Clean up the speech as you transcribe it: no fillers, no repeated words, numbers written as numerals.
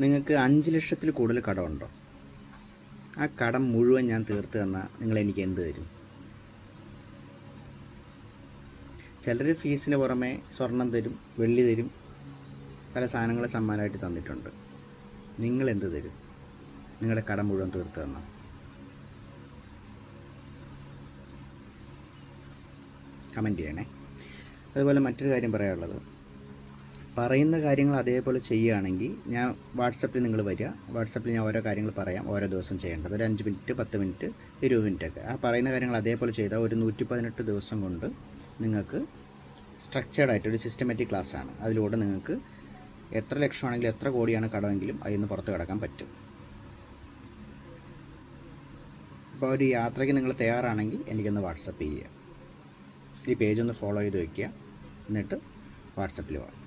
നിങ്ങൾക്ക് 5 ലക്ഷത്തിൽ കൂടുതൽ കടമുണ്ടോ? ആ കടം മുഴുവൻ ഞാൻ തീർത്ത് തന്നാൽ നിങ്ങളെനിക്ക് എന്ത് തരും? ചിലർ ഫീസിന് പുറമെ സ്വർണം തരും, വെള്ളി തരും, പല സാധനങ്ങൾ സമ്മാനമായിട്ട് തന്നിട്ടുണ്ട്. നിങ്ങളെന്ത് തരും നിങ്ങളുടെ കടം മുഴുവൻ തീർത്ത് തന്നാൽ? കമൻറ്റ് ചെയ്യണേ. അതുപോലെ മറ്റൊരു കാര്യം പറയാനുള്ളത്, പറയുന്ന കാര്യങ്ങൾ അതേപോലെ ചെയ്യുകയാണെങ്കിൽ ഞാൻ വാട്സപ്പിൽ നിങ്ങൾ വരിക, വാട്സപ്പിൽ ഞാൻ ഓരോ കാര്യങ്ങൾ പറയാം, ഓരോ ദിവസം ചെയ്യേണ്ടത്, ഒരു 5 മിനിറ്റ്, 10 മിനിറ്റ്, 20 മിനിറ്റൊക്കെ. ആ പറയുന്ന കാര്യങ്ങൾ അതേപോലെ ചെയ്താൽ ഒരു 118 ദിവസം കൊണ്ട് നിങ്ങൾക്ക് സ്ട്രക്ചേർഡായിട്ട് ഒരു സിസ്റ്റമാറ്റിക് ക്ലാസ്സാണ്. അതിലൂടെ നിങ്ങൾക്ക് എത്ര ലക്ഷമാണെങ്കിലും എത്ര കോടിയാണ് കടമെങ്കിലും അതിൽ നിന്ന് പുറത്ത് കിടക്കാൻ പറ്റും. അപ്പോൾ ഒരു യാത്രയ്ക്ക് നിങ്ങൾ തയ്യാറാണെങ്കിൽ എനിക്കൊന്ന് വാട്സപ്പ് ചെയ്യുക. ഈ പേജൊന്ന് ഫോളോ ചെയ്ത് വയ്ക്കുക, എന്നിട്ട് വാട്സപ്പിൽ പോകാം.